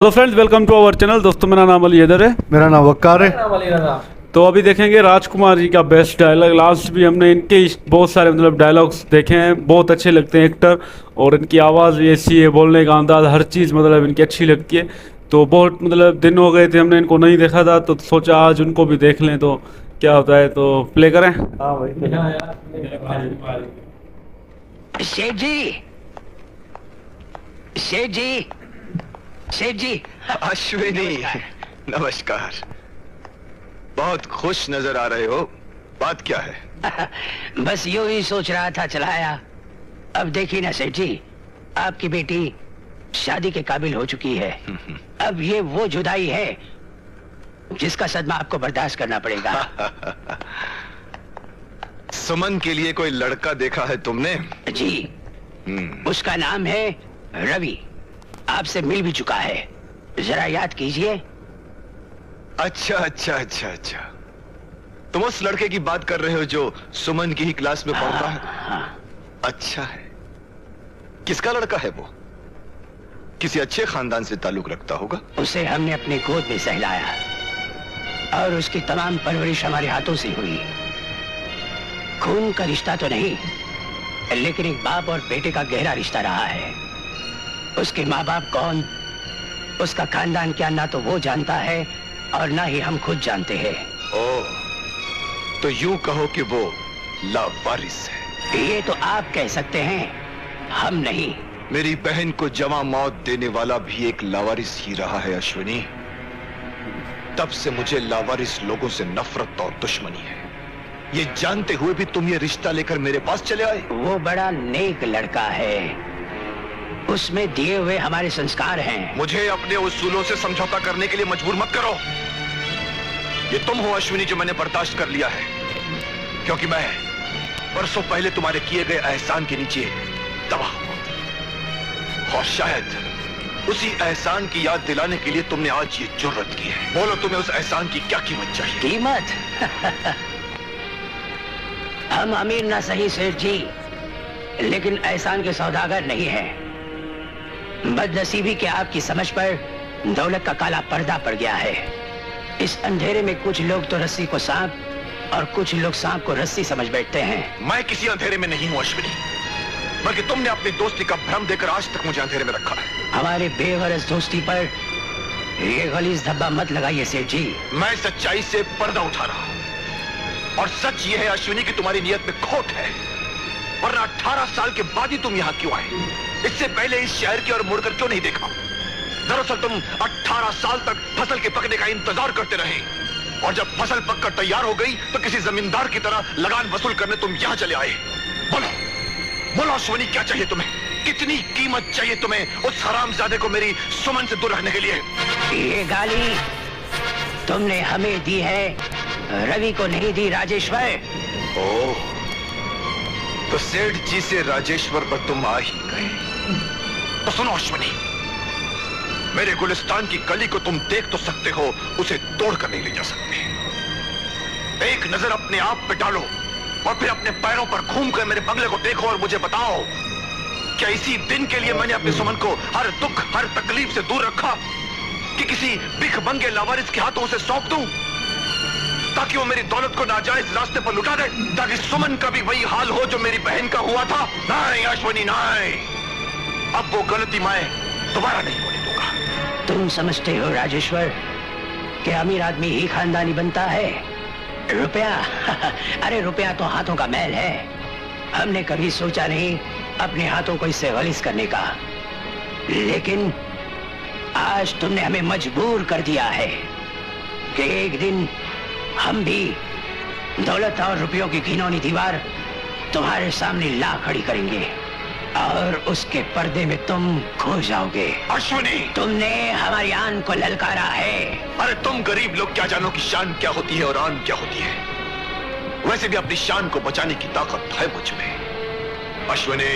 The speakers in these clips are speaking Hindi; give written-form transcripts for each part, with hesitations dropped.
Hello friends, welcome to our channel. दोस्तों, मेरा नाम अली हैदर है। मेरा नाम वक्कार है। तो अभी देखेंगे राजकुमार जी का बेस्ट डायलॉग। लास्ट भी हमने इनके बहुत सारे डायलॉग्स देखे हैं, बहुत अच्छे लगते हैं एक्टर, और इनकी आवाज़ भी ऐसी है, बोलने का अंदाज, हर चीज़ इनकी अच्छी लगती है। तो बहुत दिन हो गए थे हमने इनको नहीं देखा था, तो सोचा आज उनको भी देख लें तो क्या होता है। तो प्ले करें। हाँ भाई। शेठ जी, शेठ जी, शेठ जी। अश्विनी, नमस्कार। बहुत खुश नजर आ रहे हो, बात क्या है? बस यूं ही सोच रहा था, चलाया। अब देखिए ना सेठ जी, आपकी बेटी शादी के काबिल हो चुकी है। अब ये वो जुदाई है जिसका सदमा आपको बर्दाश्त करना पड़ेगा। सुमन के लिए कोई लड़का देखा है तुमने? जी, उसका नाम है रवि। आपसे मिल भी चुका है, जरा याद कीजिए। अच्छा अच्छा अच्छा अच्छा, तुम उस लड़के की बात कर रहे हो जो सुमन की ही क्लास में पढ़ता है? हाँ। अच्छा है। किसका लड़का है वो? किसी अच्छे खानदान से ताल्लुक रखता होगा। उसे हमने अपने गोद में सहलाया और उसकी तमाम परवरिश हमारे हाथों से हुई। खून का रिश्ता तो नहीं, लेकिन एक बाप और बेटे का गहरा रिश्ता रहा है। उसके माँ बाप कौन, उसका खानदान क्या, ना तो वो जानता है और ना ही हम खुद जानते हैं। ओह, तो यूं कहो कि वो लावारिस है। ये तो आप कह सकते हैं, हम नहीं। मेरी बहन को जवां मौत देने वाला भी एक लावारिस ही रहा है अश्विनी। तब से मुझे लावारिस लोगों से नफरत और दुश्मनी है। ये जानते हुए भी तुम ये रिश्ता लेकर मेरे पास चले आए। वो बड़ा नेक लड़का है, उसमें दिए हुए हमारे संस्कार हैं। मुझे अपने उसूलों से समझौता करने के लिए मजबूर मत करो। ये तुम हो अश्विनी जो मैंने बर्दाश्त कर लिया है, क्योंकि मैं बरसों पहले तुम्हारे किए गए एहसान के नीचे दबा हूं, और शायद उसी एहसान की याद दिलाने के लिए तुमने आज ये जुर्रत की है। बोलो, तुम्हें उस एहसान की क्या कीमत चाहिए? कीमत? हम अमीर ना सही सेठ जी, लेकिन एहसान के सौदागर नहीं हैं। बदनसीबी के आपकी समझ पर दौलत का काला पर्दा पड़ गया है। इस अंधेरे में कुछ लोग तो रस्सी को सांप और कुछ लोग सांप को रस्सी समझ बैठते हैं। मैं किसी अंधेरे में नहीं हूं अश्विनी, बल्कि तुमने अपनी दोस्ती का भ्रम देकर आज तक मुझे अंधेरे में रखा है। हमारे बेगरज दोस्ती पर ये गलीज धब्बा मत लगाइए सेठ जी। मैं सच्चाई से पर्दा उठा रहा हूं, और सच ये है अश्विनी कि तुम्हारी नियत में खोट है, वरना 18 साल के बाद ही तुम यहां क्यों आए? इससे पहले इस शहर की ओर मुड़कर क्यों नहीं देखा? दरअसल तुम 18 साल तक फसल के पकने का इंतजार करते रहे, और जब फसल पककर तैयार हो गई तो किसी जमींदार की तरह लगान वसूल करने तुम यहां चले आए। बोलो बोलो अश्विनी, क्या चाहिए तुम्हें? कितनी कीमत चाहिए तुम्हें उस हरामजादे को मेरी सुमन से दूर रखने के लिए? ये गाली तुमने हमें दी है, रवि को नहीं दी राजेश्वर। ओह, तो सेठ जी से राजेश्वर पर तुम आ ही गए। तो सुनो अश्विनी, मेरे गुलिस्तान की कली को तुम देख तो सकते हो, उसे तोड़कर नहीं ले जा सकते। एक नजर अपने आप पे डालो और फिर अपने पैरों पर घूमकर मेरे बंगले को देखो और मुझे बताओ, क्या इसी दिन के लिए मैंने अपने सुमन को हर दुख हर तकलीफ से दूर रखा कि किसी भिखमंगे लावारिस के हाथों उसे सौंप दूं, ताकि वो मेरी दौलत को नाजायज रास्ते पर लुटा दे, ताकि सुमन का भी वही हाल हो जो मेरी बहन का हुआ था? नहीं अश्विनी, नहीं। अब वो गलती मैं दोबारा नहीं होने दूंगा। तुम समझते हो राजेश्वर कि अमीर आदमी ही खानदानी बनता है? रुपया अरे रुपया तो हाथों का मैल है। हमने कभी सोचा नहीं अपने हाथों को इससे गलीज करने का, लेकिन आज तुमने हमें मजबूर कर दिया है कि एक दिन हम भी दौलत और रुपयों की घिनौनी दीवार तुम्हारे सामने ला खड़ी करेंगे और उसके पर्दे में तुम खो जाओगे। अश्विनी, तुमने हमारी आन को ललकारा है। अरे तुम गरीब लोग क्या जानो कि शान क्या होती है और आन क्या होती है। वैसे भी अपनी शान को बचाने की ताकत है मुझ में। अश्विनी,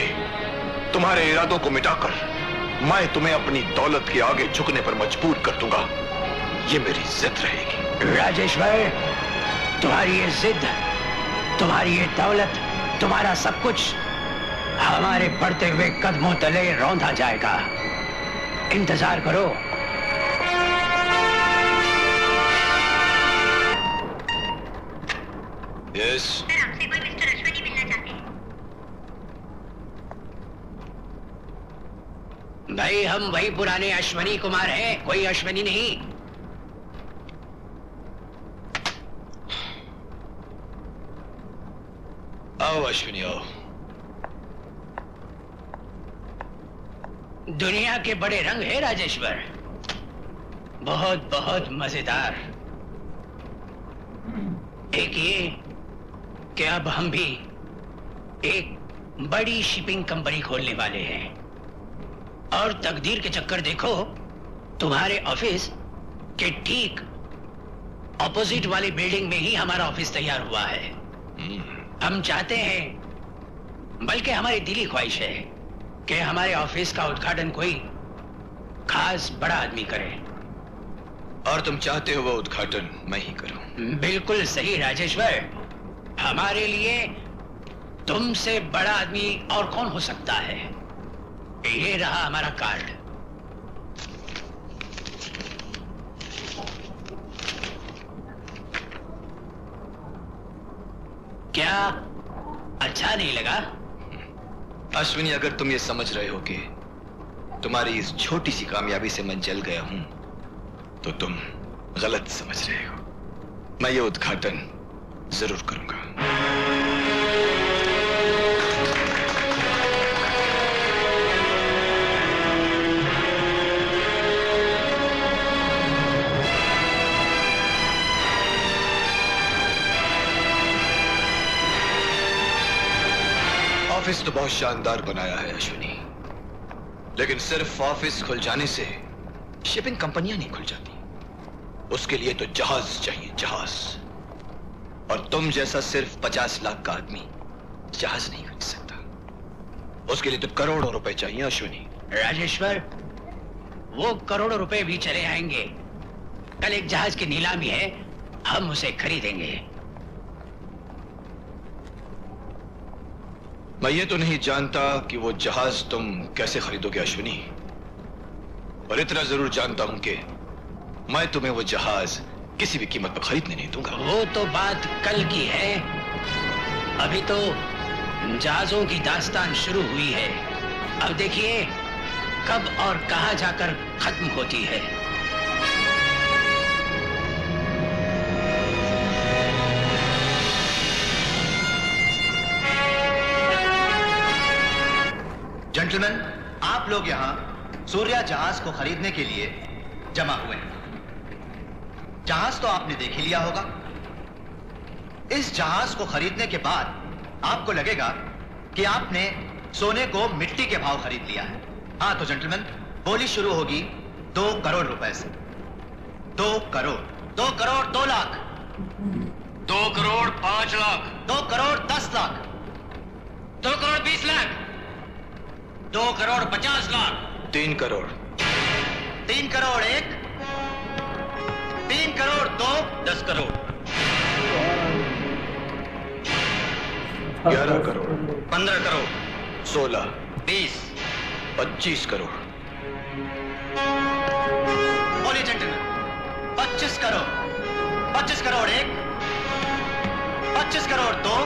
तुम्हारे इरादों को मिटाकर मैं तुम्हें अपनी दौलत के आगे झुकने पर मजबूर कर दूंगा। ये मेरी जिद रहेगी। राजेश्वर, तुम्हारी ये जिद, तुम्हारी ये दौलत, तुम्हारा सब कुछ हमारे बढ़ते हुए कदमों तले रौंदा जाएगा। इंतजार करो, यस। सर आपसे कोई मिस्टर अश्वनी मिलना चाहते हैं। भाई हम वही पुराने अश्वनी कुमार हैं, कोई अश्वनी नहीं। आओ अश्विनी आओ। दुनिया के बड़े रंग है राजेश्वर, बहुत बहुत मजेदार। एक ये कि अब हम भी एक बड़ी शिपिंग कंपनी खोलने वाले हैं, और तकदीर के चक्कर देखो, तुम्हारे ऑफिस के ठीक ऑपोजिट वाली बिल्डिंग में ही हमारा ऑफिस तैयार हुआ है। हम चाहते हैं, बल्कि हमारी दिली ख्वाहिश है कि हमारे ऑफिस का उद्घाटन कोई खास बड़ा आदमी करे। और तुम चाहते हो वो उद्घाटन मैं ही करूं? बिल्कुल सही राजेश्वर, हमारे लिए तुमसे बड़ा आदमी और कौन हो सकता है। ये रहा हमारा कार्ड। क्या अच्छा नहीं लगा? अश्विनी, अगर तुम ये समझ रहे हो कि तुम्हारी इस छोटी सी कामयाबी से मैं जल गया हूं, तो तुम गलत समझ रहे हो। मैं ये उद्घाटन जरूर करूंगा। ऑफिस तो बहुत शानदार बनाया है अश्विनी, लेकिन सिर्फ ऑफिस खुल जाने से शिपिंग कंपनियां नहीं खुल जाती। उसके लिए तो जहाज चाहिए, जहाज। और तुम जैसा सिर्फ 50 लाख का आदमी जहाज नहीं खरीद सकता। उसके लिए तो करोड़ों रुपए चाहिए अश्विनी। राजेश्वर, वो करोड़ों रुपए भी चले आएंगे। कल एक जहाज की नीलामी है, हम उसे खरीदेंगे। मैं ये तो नहीं जानता कि वो जहाज तुम कैसे खरीदोगे अश्विनी, और इतना जरूर जानता हूं कि मैं तुम्हें वो जहाज किसी भी कीमत पर खरीदने नहीं दूंगा। वो तो बात कल की है, अभी तो जहाजों की दास्तान शुरू हुई है। अब देखिए कब और कहां जाकर खत्म होती है। जेंटलमैन, आप लोग यहाँ सूर्या जहाज को खरीदने के लिए जमा हुए हैं। जहाज तो आपने देख ही लिया होगा। इस जहाज को खरीदने के बाद आपको लगेगा कि आपने सोने को मिट्टी के भाव खरीद लिया है। हाँ तो जेंटलमैन, बोली शुरू होगी 2 करोड़ रुपए से। 2 करोड़, 2 करोड़ 2 लाख, 2 करोड़ 5 लाख, 2 करोड़ 10 लाख, 2 करोड़ 20 लाख, 2 करोड़ 50 लाख, 3 करोड़, 3 करोड़ 1, 3 करोड़ 2, 10 करोड़, 11 करोड़, 15 करोड़, 16, 20। 25 करोड़। बोलिए जेंटलमैन, 25 करोड़, 25 करोड़ 1, 25 करोड़ 2,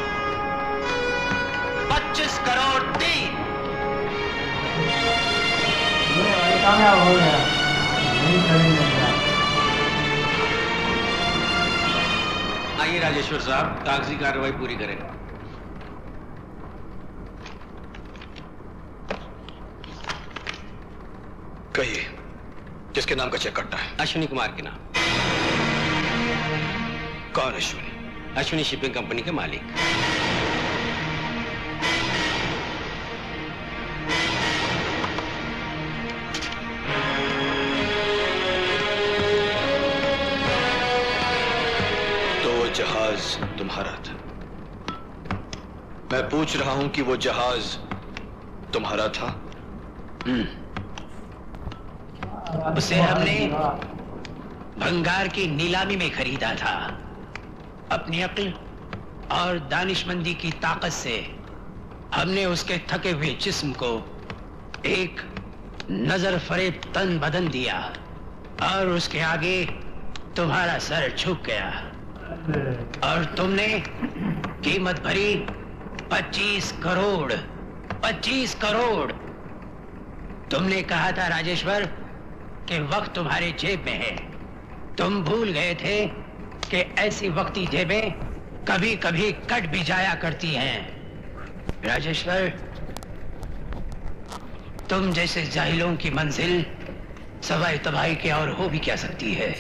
25 करोड़ 3। कामयाब हो गया, नहीं खरीदने का। आइए राजेश्वर साहब, कागजी कार्रवाई पूरी करें। कहिए, किसके नाम का चेक कटना है? अश्विनी कुमार के नाम। कौन अश्विनी? अश्विनी शिपिंग कंपनी के मालिक। तो वो जहाज तुम्हारा था। मैं पूछ रहा हूं कि वो जहाज तुम्हारा था? उसे हमने भंगार की नीलामी में खरीदा था। अपनी अक्ल और दानिशमंदी की ताकत से हमने उसके थके हुए जिस्म को एक नजर फरेब तन बदन दिया, और उसके आगे तुम्हारा सर झुक गया, और तुमने कीमत भरी 25 करोड़। 25 करोड़। तुमने कहा था राजेश्वर कि वक्त तुम्हारे जेब में है। तुम भूल गए थे कि ऐसी वक्ती जेबें कभी कभी कट भी जाया करती हैं। राजेश्वर, तुम जैसे जाहिलों की मंजिल सवाए तबाही के और हो भी क्या सकती है।